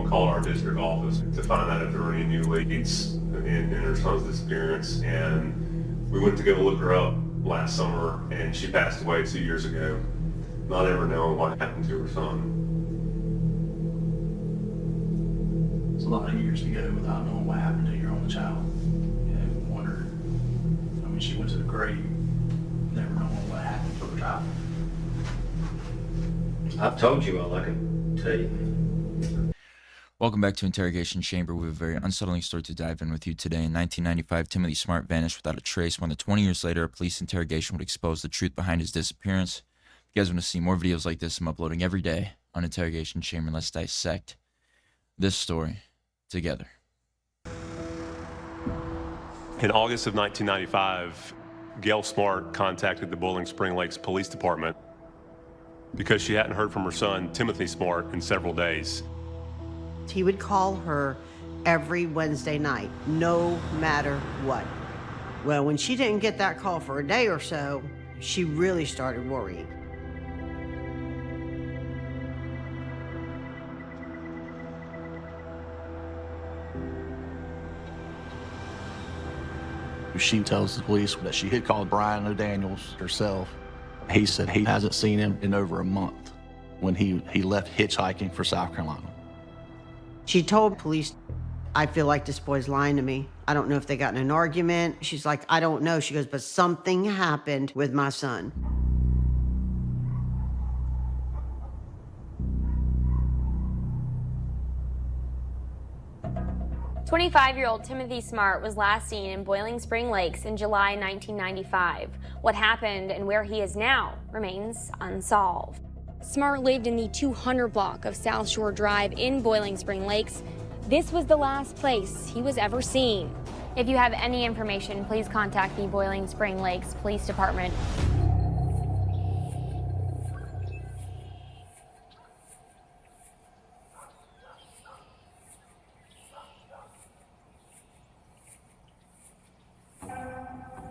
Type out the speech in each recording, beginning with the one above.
called our district office to find out if there were any new leads in her son's disappearance. And we went to go look her up last summer, and she passed away 2 years ago, not ever knowing what happened to her son. It's a lot of years to go without knowing what happened to your only child. You know, wonder. I mean, she went to the grave, never knowing what happened to her child. I've told you all I can tell you. Welcome back to Interrogation Chamber. We have a very unsettling story to dive in with you today. In 1995, Timothy Smart vanished without a trace. More than 20 years later, a police interrogation would expose the truth behind his disappearance. If you guys want to see more videos like this, I'm uploading every day on Interrogation Chamber. Let's dissect this story together. In August of 1995, Gail Smart contacted the Boiling Spring Lakes Police Department because she hadn't heard from her son, Timothy Smart, in several days. He would call her every Wednesday night, no matter what. Well, when she didn't get that call for a day or so, she really started worrying. She tells the police that she had called Brian O'Daniels herself. He said he hasn't seen him in over a month when he left hitchhiking for South Carolina. She told police, I feel like this boy's lying to me. I don't know if they got in an argument. She's like, I don't know. She goes, but something happened with my son. "25-year-old Timothy Smart was last seen in Boiling Spring Lakes in July 1995. What happened and where he is now remains unsolved. Smart lived in the 200 block of South Shore Drive in Boiling Spring Lakes. This was the last place he was ever seen. If you have any information, please contact the Boiling Spring Lakes Police Department.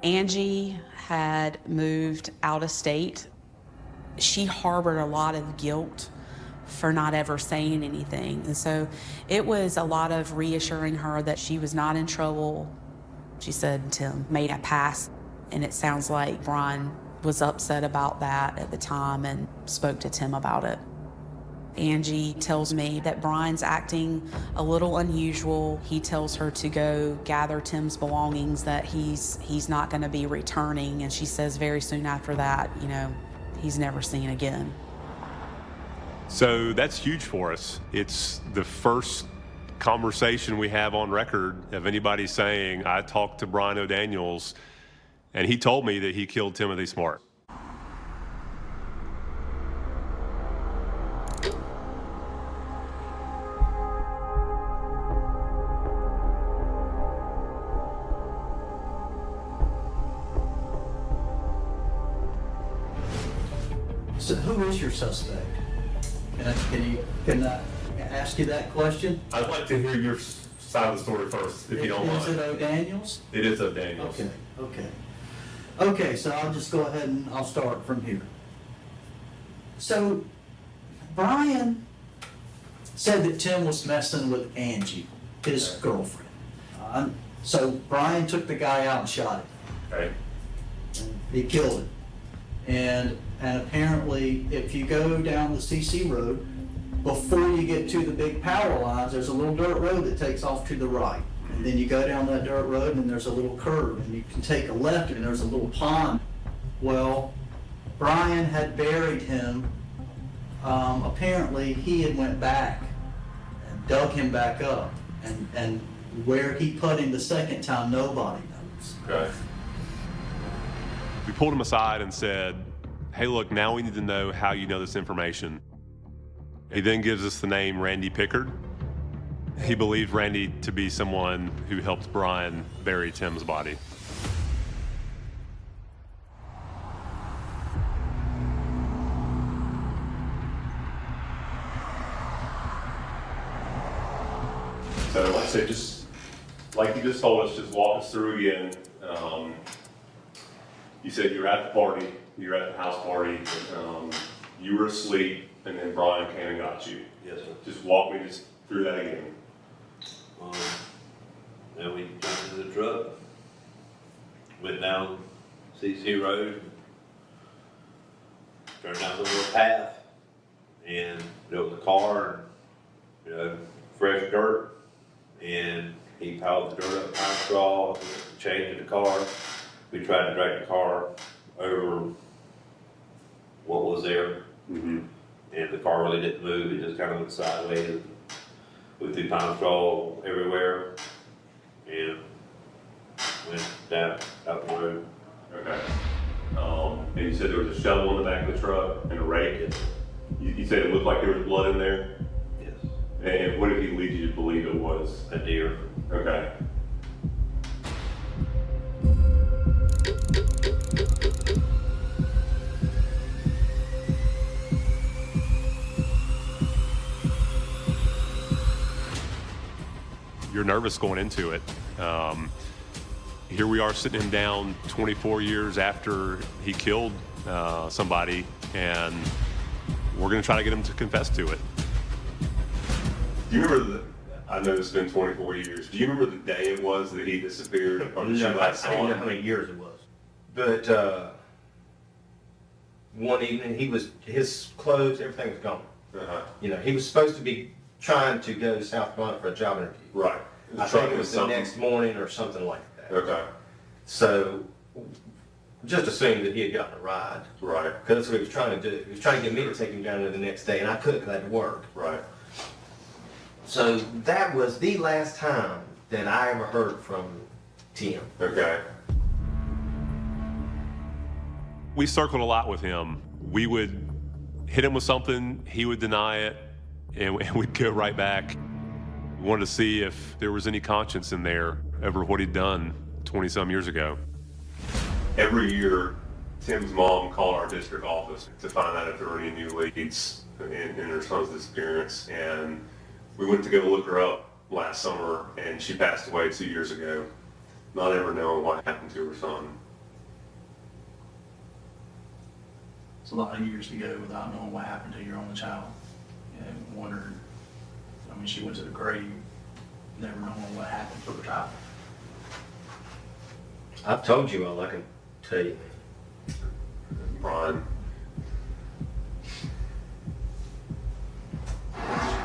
Angie had moved out of state. She harbored a lot of guilt for not ever saying anything. And so it was a lot of reassuring her that she was not in trouble. She said Tim made a pass, and it sounds like Brian was upset about that at the time and spoke to Tim about it. Angie tells me that Brian's acting a little unusual. He tells her to go gather Tim's belongings, that he's not going to be returning. And she says very soon after that, you know, he's never seen again. So that's huge for us. It's the first conversation we have on record of anybody saying, I talked to Brian O'Daniels, and he told me that he killed Timothy Smart. So who is your suspect? Can I ask you that question? I'd like to hear your side of the story first, if you don't mind. Is it O'Daniels? It is O'Daniels. Okay, so I'll just go ahead and I'll start from here. So Brian said that Tim was messing with Angie, his girlfriend. So Brian took the guy out and shot him. Okay. He killed him. And apparently, if you go down the CC road, before you get to the big power lines, there's a little dirt road that takes off to the right. And then you go down that dirt road and there's a little curve, and you can take a left and there's a little pond. Well, Brian had buried him. Apparently, he had went back and dug him back up. And where he put him the second time, nobody knows. Okay. We pulled him aside and said, hey, look, now we need to know how you know this information. He then gives us the name Randy Pickard. He believed Randy to be someone who helped Brian bury Tim's body. So like I said, just like you just told us, just walk us through again. You said you were at the party, you were at the house party, you were asleep, and then Brian came and got you. Yes, sir. Just walk me just through that again. Then we jumped into the truck, went down CC Road, turned down the little path, and there was a car, fresh dirt, and he piled the dirt up behind the straw, changed the car. We tried to drag the car over what was there, and the car really didn't move. It just kind of went sideways. We threw pine straw everywhere, and went down out the road. Okay. And you said there was a shovel in the back of the truck and a rake. You said it looked like there was blood in there? Yes. And what did he lead you to believe it was? A deer. Okay. You're nervous going into it. Here we are sitting him down 24 years after he killed somebody, and we're going to try to get him to confess to it. Do you remember I know it's been 24 years. Do you remember the day it was that he disappeared? Or that you last saw I didn't know him? how many years it was. But one evening, his clothes, everything was gone. He was supposed to be trying to go to South Carolina for a job interview. Right. I think it was the next morning or something like that. Okay. So, just assumed that he had gotten a ride. Right. Because that's what he was trying to do. He was trying to get me to take him down there the next day, and I couldn't because I had to work. Right. So that was the last time that I ever heard from Tim. Okay. We circled a lot with him. We would hit him with something, he would deny it, and we'd go right back. We wanted to see if there was any conscience in there over what he'd done 20-some years ago. Every year, Tim's mom called our district office to find out if there were any new leads in her son's disappearance. And we went to go look her up last summer, and she passed away 2 years ago, not ever knowing what happened to her son. It's a lot of years to go without knowing what happened to your only child. Wondered, she went to the grave, never knowing what happened to her child. I've told you all I can tell you. Brian,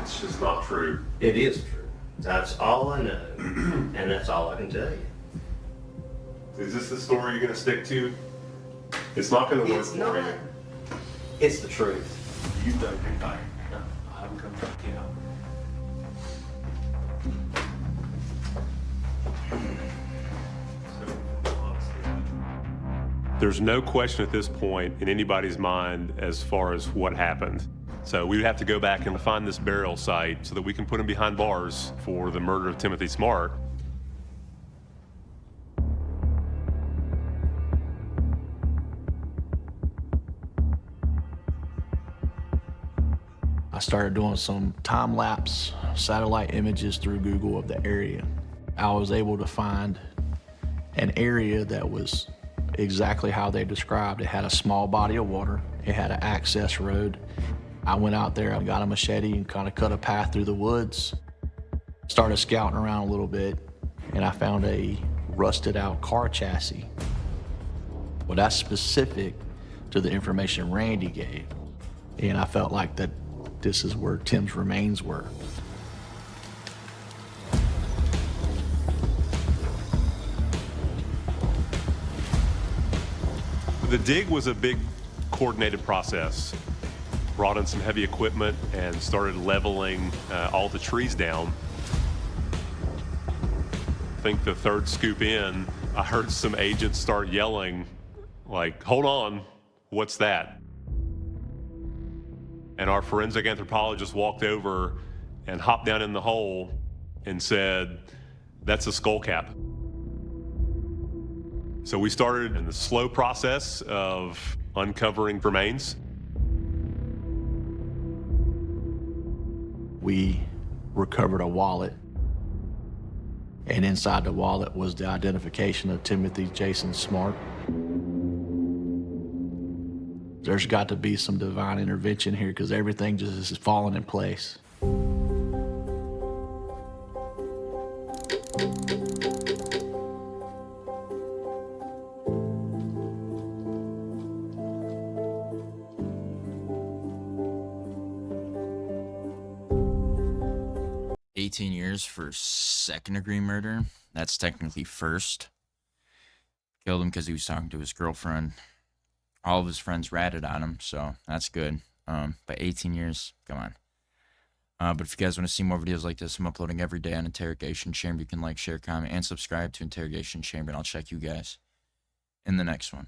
it's just not true. It is true. That's all I know, and that's all I can tell you. Is this the story you're going to stick to? It's not going to work It's for not. you. It's the truth. You don't think I? No, I haven't come back out. There's no question at this point in anybody's mind as far as what happened. So we would have to go back and find this burial site so that we can put him behind bars for the murder of Timothy Smart. I started doing some time-lapse satellite images through Google of the area. I was able to find an area that was exactly how they described. It had a small body of water. It had an access road. I went out there, I got a machete and kind of cut a path through the woods. Started scouting around a little bit, and I found a rusted out car chassis. Well, that's specific to the information Randy gave. And I felt like that this is where Tim's remains were. The dig was a big coordinated process. Brought in some heavy equipment and started leveling all the trees down. I think the third scoop in, I heard some agents start yelling, like, "Hold on, what's that?" And our forensic anthropologist walked over and hopped down in the hole and said, "That's a skull cap." So we started in the slow process of uncovering remains. We recovered a wallet, and inside the wallet was the identification of Timothy Jason Smart. There's got to be some divine intervention here because everything just is falling in place. "18 years for second-degree murder. That's technically first. Killed him because he was talking to his girlfriend. All of his friends ratted on him, so that's good. But 18 years, come on. But if you guys want to see more videos like this, I'm uploading every day on Interrogation Chamber. You can like, share, comment, and subscribe to Interrogation Chamber, and I'll check you guys in the next one.